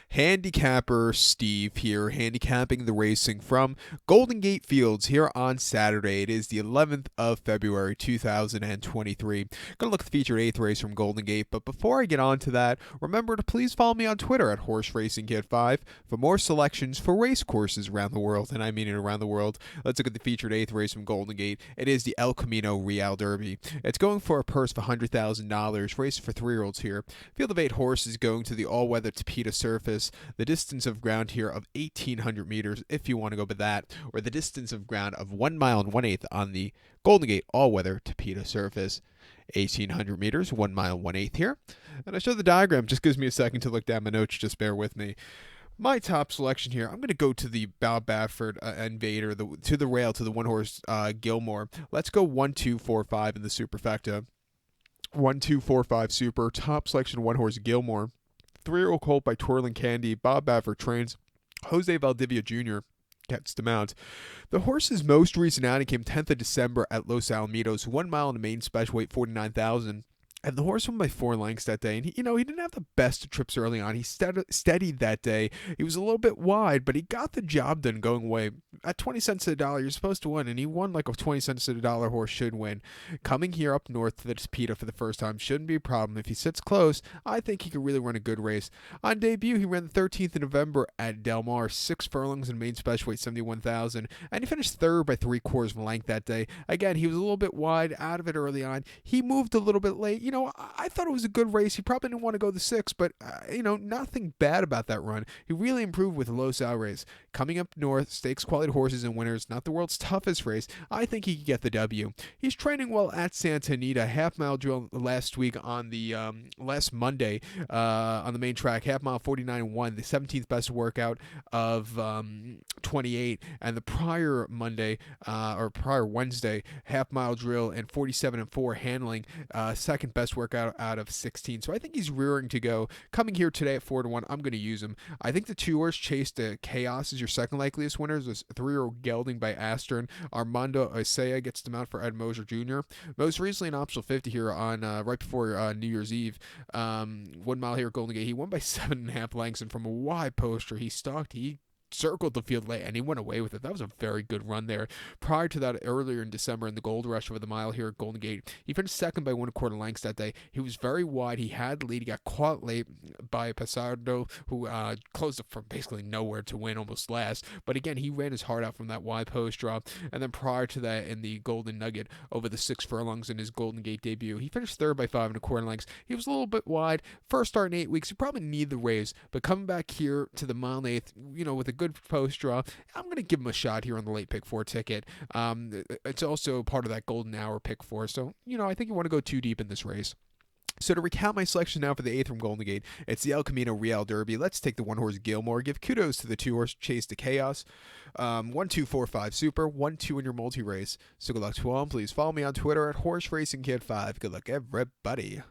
Handicapper Steve here, handicapping the racing from Golden Gate Fields here on Saturday. It is the 11th of February, 2023. Going to look at the featured 8th race from Golden Gate, but before I get on to that, remember to please follow me on Twitter at HorseRacingKid5 for more selections for race courses around the world, and I mean it around the world. Let's look at the featured 8th race from Golden Gate. It is the El Camino Real Derby. It's going for a purse of $100,000, race for 3-year-olds here. Field of 8 horses going to the all-weather Tapeta surface. The distance of ground here of 1,800 meters if you want to go by that, or the distance of ground of 1 mile and 1/8 on the Golden Gate all-weather Tapeta surface. 1,800 meters, 1 mile 1/8 here. And I show the diagram, just gives me a second to look down my notes, just bear with me. My top selection here, I'm going to go to the Bob Baffert Invader, to the rail, to the one-horse Gilmore. Let's go 1-2-4-5 in the superfecta. 1-2-4-5 super, top selection, one-horse Gilmore. 3-year-old colt by Twirling Candy. Bob Baffert trains. Jose Valdivia Jr. gets the mount. The horse's most recent outing came 10th of December at Los Alamitos, 1 mile in the main special weight, 49,000. And the horse won by 4 lengths that day. And he didn't have the best trips early on. He steadied that day. He was a little bit wide, but he got the job done going away. At 20 cents to the dollar, you're supposed to win. And he won like a 20 cents to the dollar horse should win. Coming here up north to the Tapeta for the first time shouldn't be a problem. If he sits close, I think he could really run a good race. On debut, he ran the 13th of November at Del Mar, 6 furlongs in main special weight, 71,000. And he finished third by 3/4 of a length that day. Again, he was a little bit wide, out of it early on. He moved a little bit late. I thought it was a good race. He probably didn't want to go the 6, but, nothing bad about that run. He really improved with a low sal race. Coming up north, stakes quality horses and winners, not the world's toughest race. I think he could get the W. He's training well at Santa Anita. Half-mile drill last week on the, last Monday on the main track. Half-mile 49-1, the 17th best workout of 28. And the prior Monday, or prior Wednesday, half-mile drill and 47-4 handling, second best workout out of 16. So I think he's rearing to go. Coming here today at 4-1, I'm going to use him. I think the 2-horse Chase to Chaos is your second likeliest winner. There's 3-year-old Gelding by Astern. Armando Isaiah gets them out for Ed Moser Jr. Most recently an optional 50 here on right before New Year's Eve. 1 mile here at Golden Gate. He won by 7.5 lengths, and from a wide poster, he circled the field late, and he went away with it. That was a very good run there. Prior to that, earlier in December in the Gold Rush over the mile here at Golden Gate, he finished second by 1/4 lengths that day. He was very wide. He had the lead. He got caught late by Pasardo, who closed up from basically nowhere to win, almost last. But again, he ran his heart out from that wide post drop. And then prior to that, in the Golden Nugget over the 6 furlongs in his Golden Gate debut, he finished third by 5.25 lengths. He was a little bit wide. First start in 8 weeks, he probably need the raise. But coming back here to the mile and 8th, with a good post draw, I'm going to give him a shot here on the late pick 4 ticket. It's also part of that golden hour pick 4. So, I think you want to go too deep in this race. So to recount my selection now for the 8th from Golden Gate, it's the El Camino Real Derby. Let's take the 1-horse Gilmore. Give kudos to the 2-horse Chase to Chaos. 1-2-4-5 super. 1-2 in your multi-race. So good luck to all. Please follow me on Twitter at HorseRacingKid5. Good luck, everybody.